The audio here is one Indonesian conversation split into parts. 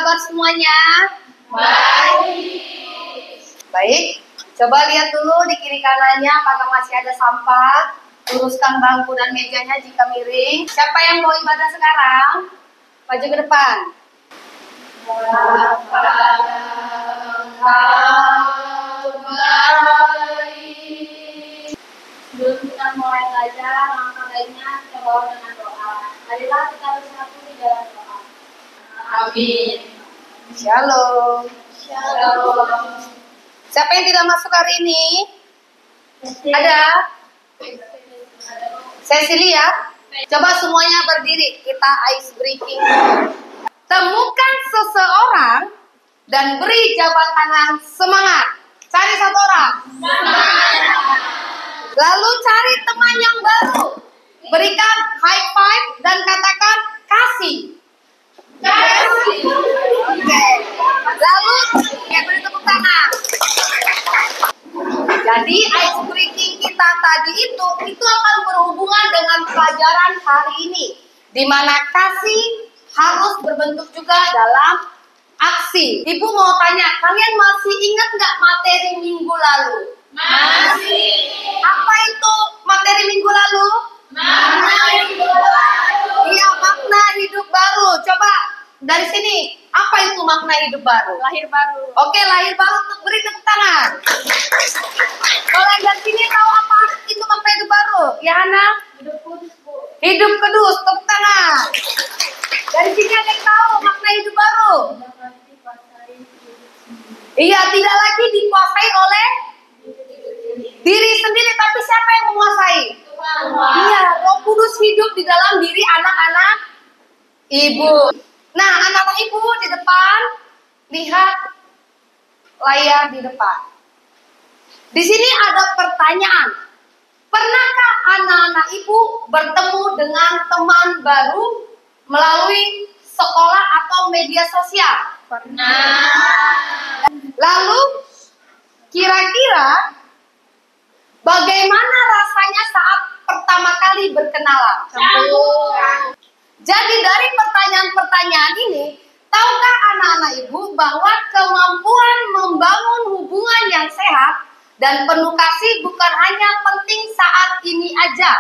kabar semuanya? Baik. Baik, coba lihat dulu di kiri kanannya apakah masih ada sampah. Luruskan bangku dan mejanya jika miring. Siapa yang mau ibadah sekarang? Maju ke depan. Sebelum kita mulai belajar, langkah baiknya kita bawa dengan doa. Marilah kita bersatu di dalam doa. Amin. Shalom. Shalom. Siapa yang tidak masuk hari ini? Ada? Cecilia? Coba semuanya berdiri, kita ice breaking. Temukan seseorang dan beri jabat tangan semangat. Cari satu orang. Lalu cari teman yang baru. Berikan high five dan katakan kasih. Oke. Lalu beri tepuk tangan. Jadi ice breaking kita tadi itu akan berhubungan dengan pelajaran hari ini, di mana kasih harus berbentuk juga dalam aksi. Ibu mau tanya, kalian masih ingat nggak materi minggu lalu? Masih. Apa itu materi minggu lalu? Makna hidup baru. Iya, makna hidup baru. Coba dari sini, apa itu makna hidup baru? Lahir baru. Oke, lahir baru, beri tepuk tangan. Kalau yang dari sini tahu apa itu makna hidup baru? Ya, Hana? Hidup kudus, Bu. Hidup kudus, tepuk tangan. Dari sini ada yang tahu makna hidup baru? Dapat dikuasai hidup sendiri. Iya, tidak lagi dikuasai oleh diri sendiri, tapi siapa yang menguasai? Tuhan. Iya, Roh Kudus hidup di dalam diri anak-anak ibu. Nah, anak-anak ibu di depan, lihat layar di depan. Di sini ada pertanyaan. Pernahkah anak-anak ibu bertemu dengan teman baru melalui sekolah atau media sosial? Pernah. Lalu, kira-kira bagaimana rasanya saat pertama kali berkenalan? Jadi dari pertanyaan-pertanyaan ini, tahukah anak-anak ibu bahwa kemampuan membangun hubungan yang sehat dan penuh kasih bukan hanya penting saat ini aja,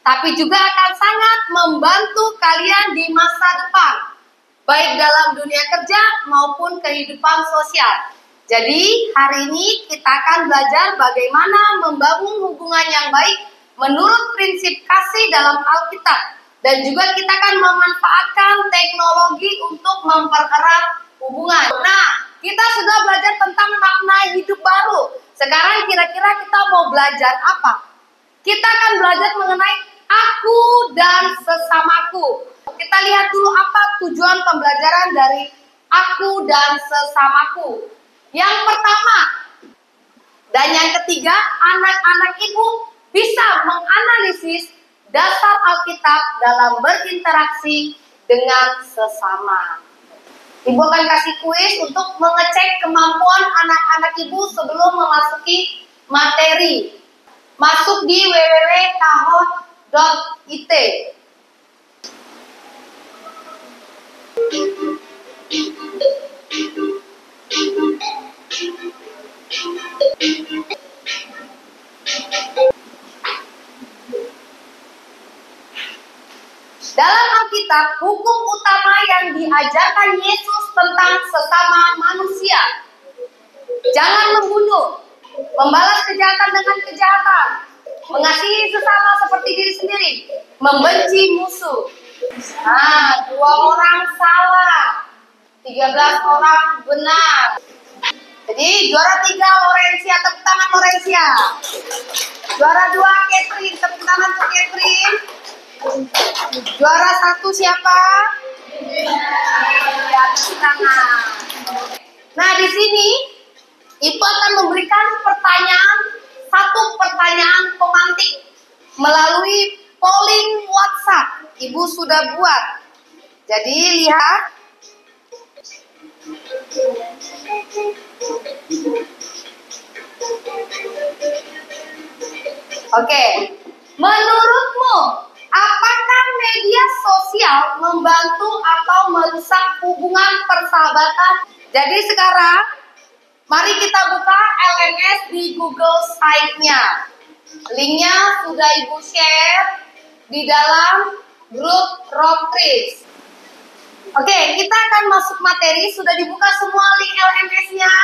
tapi juga akan sangat membantu kalian di masa depan, baik dalam dunia kerja maupun kehidupan sosial. Jadi hari ini kita akan belajar bagaimana membangun hubungan yang baik menurut prinsip kasih dalam Alkitab. Dan juga kita akan memanfaatkan teknologi untuk mempererat hubungan. Nah, kita sudah belajar tentang makna hidup baru. Sekarang kira-kira kita mau belajar apa? Kita akan belajar mengenai aku dan sesamaku. Kita lihat dulu apa tujuan pembelajaran dari aku dan sesamaku. Yang pertama dan yang ketiga, anak-anak ibu bisa menganalisis dasar Alkitab dalam berinteraksi dengan sesama. Ibu akan kasih kuis untuk mengecek kemampuan anak-anak ibu sebelum memasuki materi. Masuk di www.kahot.it. Dalam Alkitab, hukum utama yang diajarkan Yesus tentang sesama manusia. Jangan membunuh, membalas kejahatan dengan kejahatan, mengasihi sesama seperti diri sendiri, membenci musuh. Nah, 2 orang salah, 13 orang benar. Jadi juara 3 Lorencia, tepuk tangan Lorencia. Juara 2 Catherine, tepuk tangan untuk Catherine. Juara 1 siapa? Ya, tepuk tangan. Nah, di sini Ibu akan memberikan satu pertanyaan pemantik melalui polling WhatsApp. Ibu sudah buat. Jadi lihat. Oke. Menurutmu, apakah media sosial potensial membantu atau merusak hubungan persahabatan. Jadi sekarang mari kita buka LMS di Google Site-nya. Linknya sudah Ibu share di dalam grup Rockris. Oke, kita akan masuk materi. Sudah dibuka semua link LMS-nya?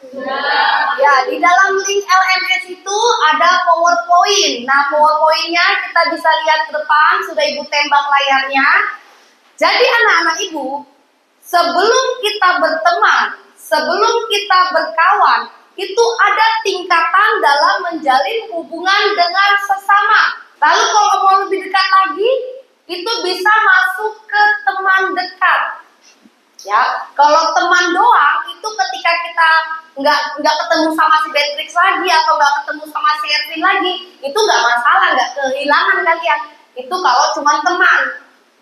Sudah. Ya, di dalam link LMS itu ada PowerPoint. Nah, PowerPoint-nya kita bisa lihat ke depan. Sudah Ibu tembak layarnya. Jadi anak-anak Ibu, sebelum kita berteman, sebelum kita berkawan, itu ada tingkatan dalam menjalin hubungan dengan sesama. Lalu kalau mau lebih dekat lagi, itu bisa masuk ke teman dekat. Ya, kalau teman doang itu ketika kita nggak ketemu sama si Beatrix lagi atau nggak ketemu sama si Erwin lagi, itu nggak masalah, nggak kehilangan kalian. Itu kalau cuma teman.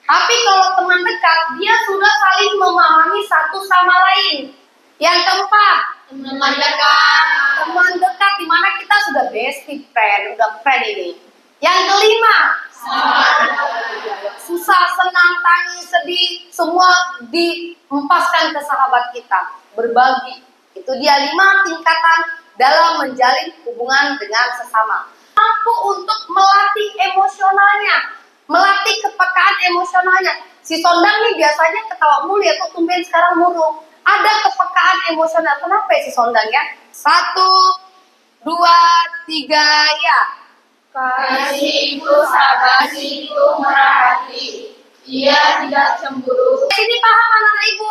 Tapi kalau teman dekat, dia sudah saling memahami satu sama lain. Yang keempat, teman dekat. Teman dekat di mana kita sudah bestie friend, udah friend ini. Yang kelima, susah, senang, tangis, sedih, semua diempaskan ke sahabat kita. Berbagi. Itu dia 5 tingkatan dalam menjalin hubungan dengan sesama. Mampu untuk melatih emosionalnya, melatih kepekaan emosionalnya. Si Sondang nih biasanya ketawa mulu ya, kok tumben sekarang murung. Ada kepekaan emosional. Kenapa ya si Sondang ya? 1, 2, 3, ya. Kasih itu sabar, kasih itu murah hati. Ia tidak cemburu. Ini paham anak-anak Ibu?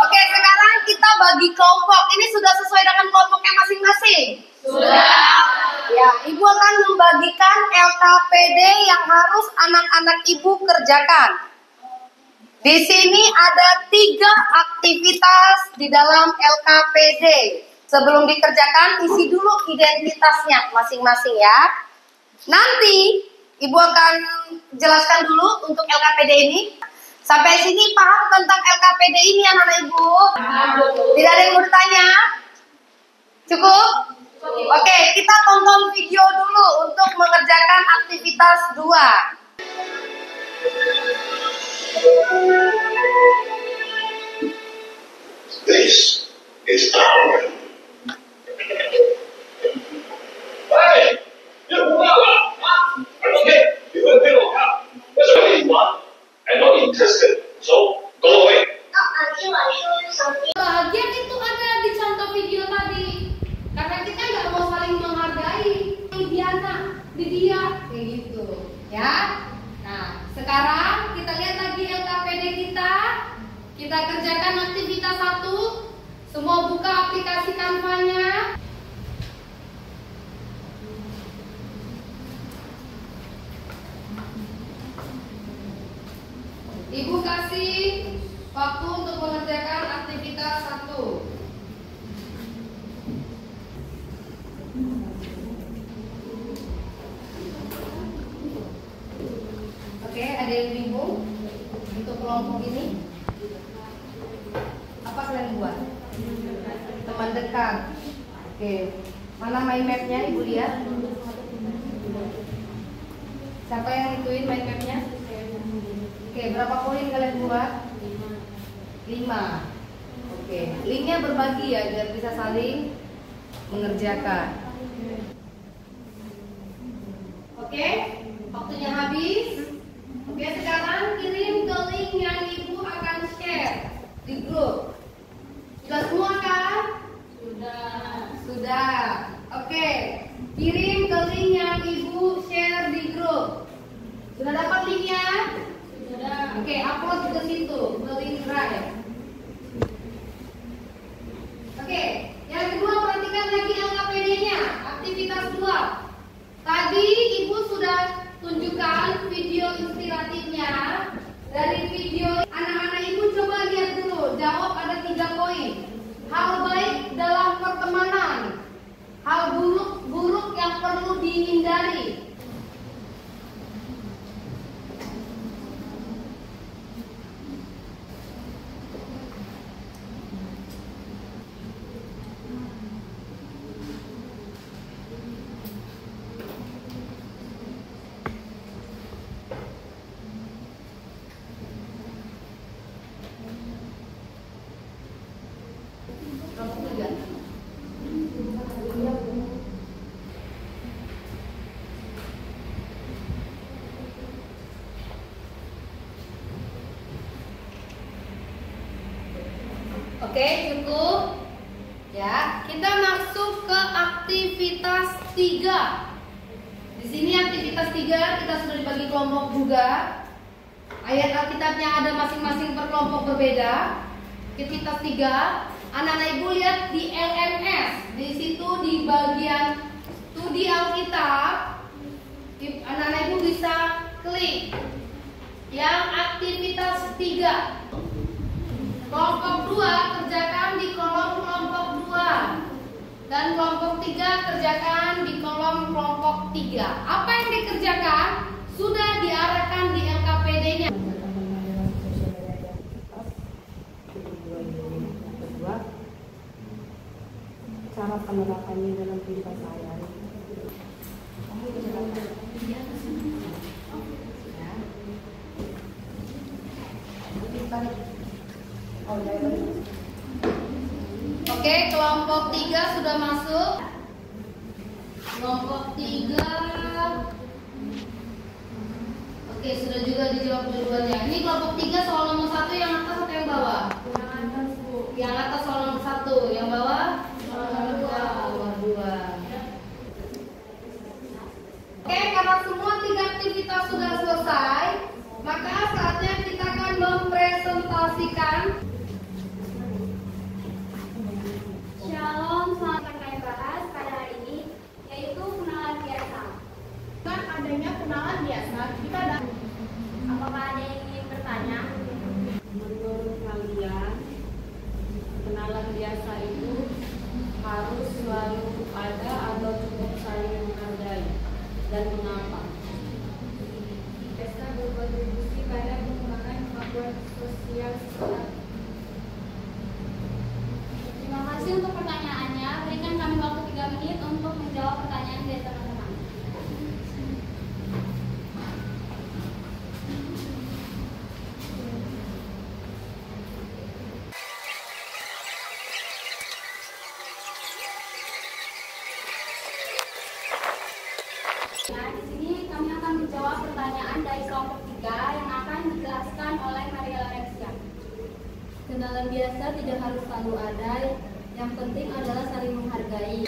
Oke, sekarang kita bagi kelompok. Ini sudah sesuai dengan kelompoknya masing-masing? Sudah. Ya, Ibu akan membagikan LKPD yang harus anak-anak Ibu kerjakan. Di sini ada 3 aktivitas di dalam LKPD. Sebelum dikerjakan, isi dulu identitasnya masing-masing ya. Nanti Ibu akan jelaskan dulu untuk LKPD ini. Sampai sini paham tentang LKPD ini anak-anak Ibu? Tidak ada yang mau bertanya? Cukup? Oke, kita tonton video dulu untuk mengerjakan aktivitas 2. This is our Hey, you okay, you will pay That's what you want. I'm not interested. So go away. Bagian itu ada di contoh video tadi. Karena kita nggak mau saling menghargai. Di dia, kayak gitu. Ya. Nah, sekarang kita lihat lagi LKPD kita. Kita kerjakan aktivitas 1. Semua buka aplikasi Canva-nya. Ibu kasih waktu untuk mengerjakan aktivitas 1. Oke, ada yang bingung untuk kelompok ini? Apa kalian buat? Teman dekat. Oke, mana mind map-nya Ibu lihat? Siapa yang ituin mind map-nya? Oke, berapa poin kalian buat? 5. Oke, linknya berbagi ya biar bisa saling mengerjakan. Oke, waktunya habis. Oke, sekarang kirim ke link yang Ibu akan share di grup. Sudah semua kan? Sudah. Oke, kirim ke link yang Ibu share di grup. Sudah dapat linknya? Sudah. Oke, upload ke situ, ke link drive. Oke, yang kedua perhatikan lagi LKPD-nya. Aktivitas 2. Tadi Ibu sudah tunjukkan video inspiratifnya. Dari video anak-anak Ibu coba lihat dulu. Jawab ada Oke, cukup. Ya, kita masuk ke aktivitas 3. Di sini aktivitas 3 kita sudah dibagi kelompok juga. Ayat Alkitabnya ada masing-masing per kelompok berbeda. Aktivitas 3, anak-anak ibu lihat di LMS. Di situ di bagian studi Alkitab, anak-anak ibu bisa klik yang aktivitas 3. Kelompok 2 kerjakan di kolom kelompok 2. Dan kelompok 3 kerjakan di kolom kelompok 3. Apa yang dikerjakan sudah diarahkan di LKPD-nya. Cara penerapannya dalam kehidupan sehari-hari. Oke, kelompok 3 sudah masuk. Kelompok 3. Oke, sudah juga dijawab dua-duanya. Ini kelompok 3 soal nomor 1 yang atas atau yang bawah? Yang atas soal nomor 1, yang bawah? Nomor 2. Oke, karena semua 3 aktivitas sudah selesai, maka saatnya kita akan mempresentasikan. Shalom, selamat kami bahas pada hari ini, yaitu kenalan biasa. Kan adanya kenalan biasa, kita ada. Apakah ada yang ingin bertanya? Menurut kalian, kenalan biasa itu harus selalu ada atau cukup saling menghargai, dan mengapa? Pesta berkontribusi pada pengembangan kemampuan sosial seseorang. Terima kasih untuk pertanyaannya. Berikan kami waktu 3 menit untuk menjawab pertanyaan dari teman-teman. Nah, di sini kami akan menjawab pertanyaan dari kelompok 3 yang akan dijelaskan oleh Maria Lorencia. Kenalan biasa tidak harus selalu ada, yang penting adalah saling menghargai.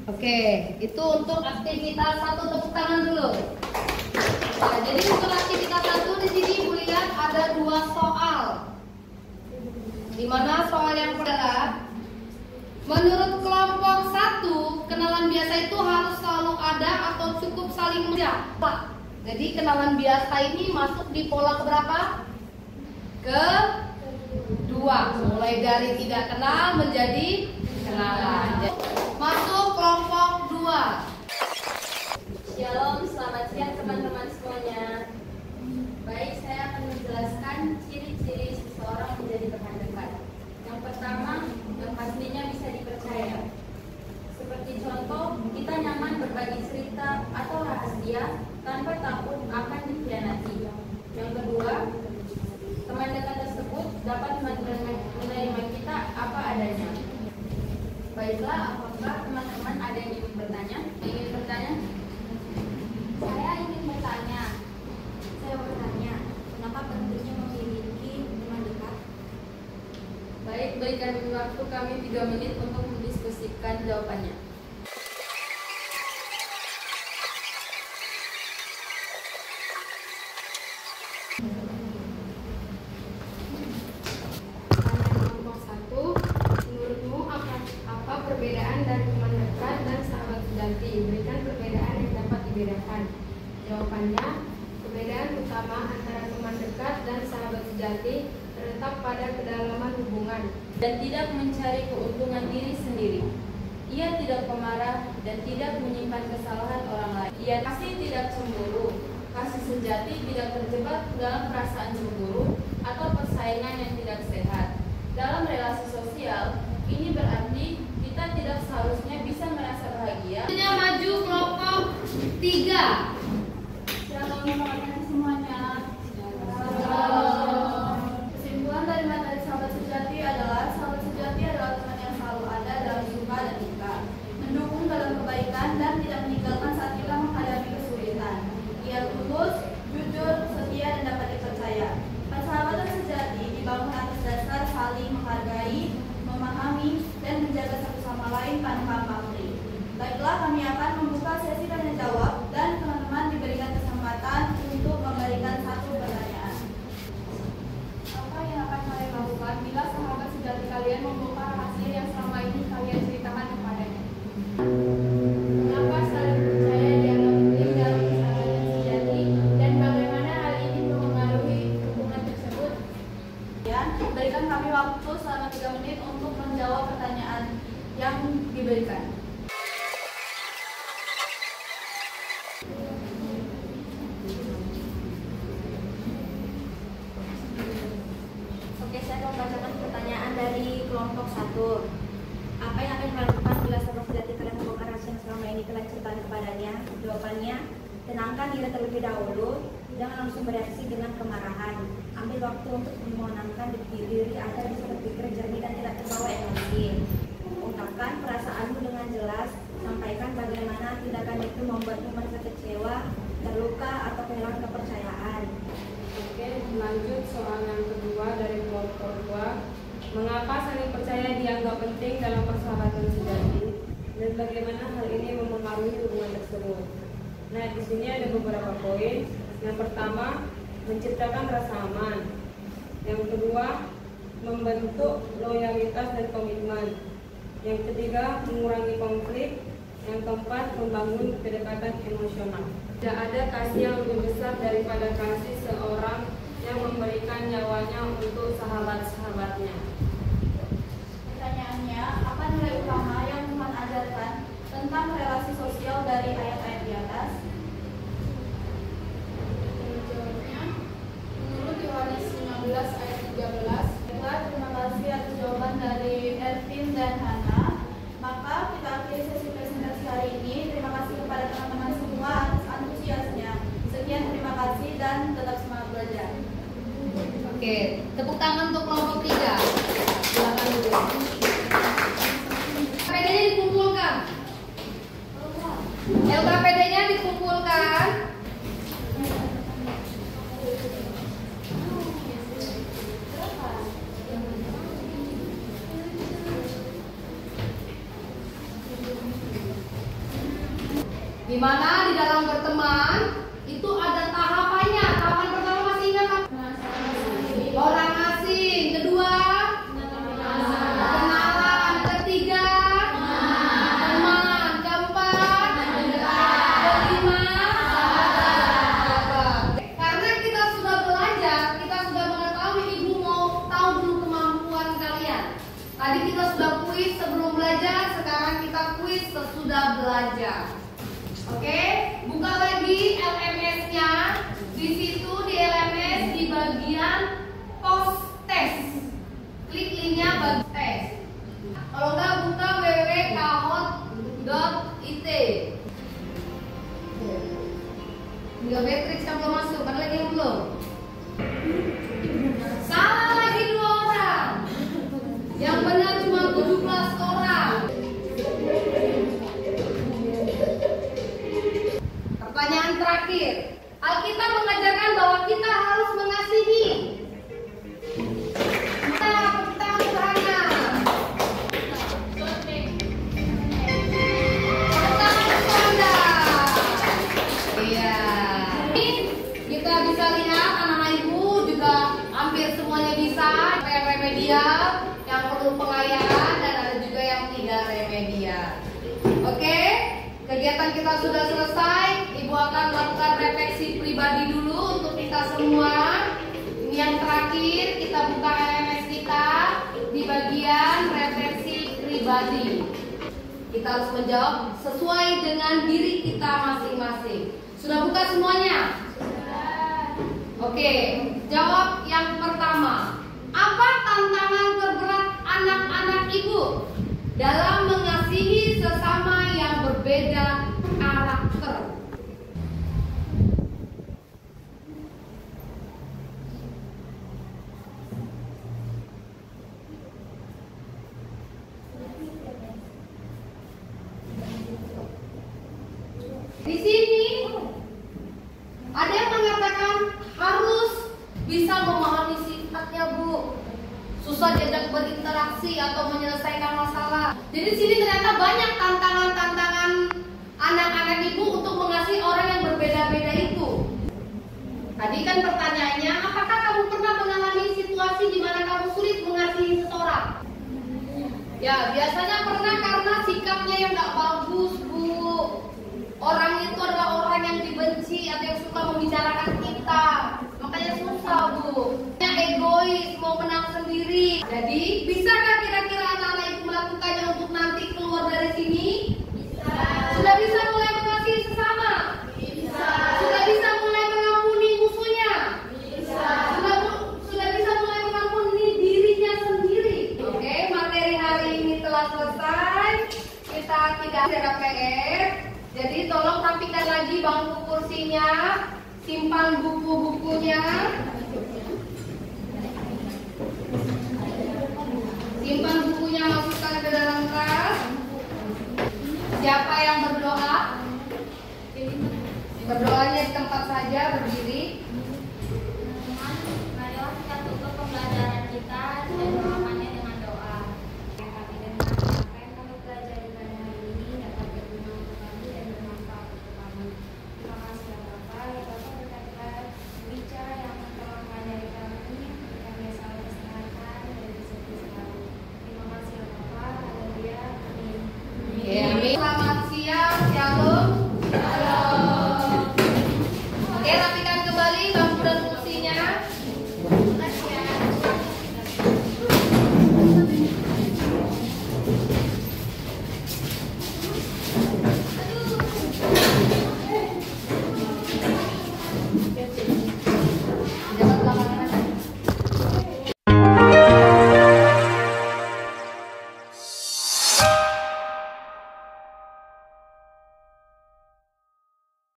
Oke, itu untuk aktivitas 1, tepuk tangan dulu. Nah, jadi untuk aktivitas 1 di sini ibu lihat ada 2 soal. Di mana soal yang pertama, menurut kelompok 1, kenalan biasa itu harus selalu ada atau cukup saling menjawab. Jadi kenalan biasa ini masuk di pola keberapa? Kedua. Mulai dari tidak kenal menjadi kenalan. Masuk kelompok 2. Shalom, selamat siang teman-teman semuanya. Baik, saya akan menjelaskan ciri-ciri seseorang menjadi teman dekat. Yang pertama, yang pastinya bisa dipercaya. Seperti contoh, kita nyaman berbagi cerita atau rahasia tanpa takut akan dikhianati. Yang kedua, teman dekat tersebut dapat menerima kita apa adanya. Baiklah, apakah teman-teman ada yang ingin bertanya? Saya ingin bertanya. Saya bertanya, kenapa pentingnya memiliki teman dekat? Baik, berikan waktu kami 3 menit untuk mendiskusikan jawabannya. Kelompok 1, menurutmu apa perbedaan dari teman dekat dan sahabat sejati? Berikan perbedaan yang dapat dibedakan. Jawabannya, perbedaan utama antara teman dekat dan sahabat sejati terletak pada kedalaman hubungan Dan tidak mencari keuntungan diri sendiri. Ia tidak pemarah dan tidak menyimpan kesalahan orang lain. Ia pasti tidak cemburu. Kasih sejati tidak terjebak dalam perasaan cemburu atau persaingan yang tidak sehat. Dalam relasi sosial, ini berarti kita tidak seharusnya bisa merasa bahagia. Selanjutnya maju kelompok 3. Shalom teman-teman semuanya. Kesimpulan dari materi sahabat sejati adalah teman yang selalu ada dalam suka dan duka, mendukung dalam kebaikan dan tidak meninggalkan saat kita menghadapi kesulitan. Ia tulus, jujur, setia, kami waktu selama 3 menit untuk menjawab pertanyaan yang diberikan. Oke, saya akan membacakan pertanyaan dari kelompok 1. Apa yang akan dilakukan bila sahabat sejati kalian membongkar rahasia yang selama ini kalian ceritakan kepadanya? Jawabannya, tenangkan diri terlebih dahulu. Jangan langsung bereaksi dengan kemarahan. Ambil waktu untuk menenangkan diri agar bisa berpikir jernih dan tidak terbawa emosi. Ungkapkan perasaanmu dengan jelas. Sampaikan bagaimana tindakan itu membuatmu merasa kecewa, terluka, atau kehilangan kepercayaan. Oke, lanjut soal yang kedua dari kelompok 2. Mengapa saling percaya dianggap penting dalam persahabatan sejati dan bagaimana hal ini mempengaruhi hubungan tersebut? Nah, di sini ada beberapa poin. Yang pertama, menciptakan rasa aman. Yang kedua, membentuk loyalitas dan komitmen. Yang ketiga, mengurangi konflik. Yang keempat, membangun kedekatan emosional. Tidak ada kasih yang lebih besar daripada kasih seorang yang memberikan nyawanya untuk sahabat-sahabatnya. Pertanyaannya, apa nilai utama yang Tuhan ajarkan tentang relasi sosial dari ayat-ayat di atas? Jawabnya, menurut Yohanes 15 ayat 13, Terima kasih atas jawaban dari Ervin dan Hana. Maka kita akhiri sesi presentasi hari ini. Terima kasih kepada teman-teman semua atas antusiasnya. Sekian, terima kasih dan tetap semangat belajar. Oke, tepuk tangan untuk kelompok 3. Silakan duduk. LKPD-nya dikumpulkan. LKPD-nya dikumpulkan. Di mana di dalam berteman itu ada tahapannya. Tahapan pertama masih ingat kan? Orang asing. Kedua, kenalan. Ketiga, teman. Keempat, kelima, sahabat. Karena kita sudah belajar, kita sudah mengetahui, ibu mau tahu dulu kemampuan kalian. Tadi kita sudah kuis sebelum belajar, sekarang kita kuis sesudah belajar. Oke, buka lagi LMS-nya. Di situ di LMS di bagian post test. Klik linknya bagi tes. Kalau nggak, buka www.kahot.it. Biometrik yang belum masuk, ada lagi yang belum? Salah lagi 2 orang. Yang benar cuma 17 orang. Pertanyaan terakhir, Alkitab mengajarkan bahwa kita harus mengasihi. Nah, kita sederhana. Iya. Ini kita bisa lihat anak-anak ibu juga hampir semuanya bisa. Yang remedial, yang perlu pengayaan, dan ada juga yang tidak remedial. Oke? Kegiatan kita sudah selesai. Ibu akan melakukan refleksi pribadi dulu untuk kita semua. Ini yang terakhir, kita buka LMS kita di bagian refleksi pribadi. Kita harus menjawab sesuai dengan diri kita masing-masing. Sudah buka semuanya? Oke, jawab yang pertama. Apa tantangan terberat anak-anak ibu dalam mengasihi sesama yang berbeda karakter? Di sini ada yang mengatakan harus bisa memahami sifatnya, Bu. Susah diajak berinteraksi atau menyelesaikan masalah. Jadi di sini ternyata banyak tantangan-tantangan anak-anak ibu untuk mengasihi orang yang berbeda-beda itu. Tadi kan pertanyaannya, apakah kamu pernah mengalami situasi di mana kamu sulit mengasihi seseorang? Ya, biasanya pernah karena sikapnya yang gak bagus, Bu. Orang itu adalah orang yang dibenci atau yang suka membicarakan kita. Makanya susah, Bu. Yang egois, mau menang sendiri. Jadi, bisakah kira-kira anak-anak ibu melakukannya untuk nanti keluar dari sini? Bisa. Sudah bisa mulai mengasihi sesama? Bisa. Sudah bisa mulai mengampuni musuhnya? Bisa. Sudah bisa mulai mengampuni dirinya sendiri? Oke, materi hari ini telah selesai. Kita tidak ada PR. Jadi tolong rapikan lagi bangku kursinya, simpan buku-bukunya. Simpan bukunya, masukkan ke dalam tas. Siapa yang berdoa? Berdoanya di tempat saja, berdiri.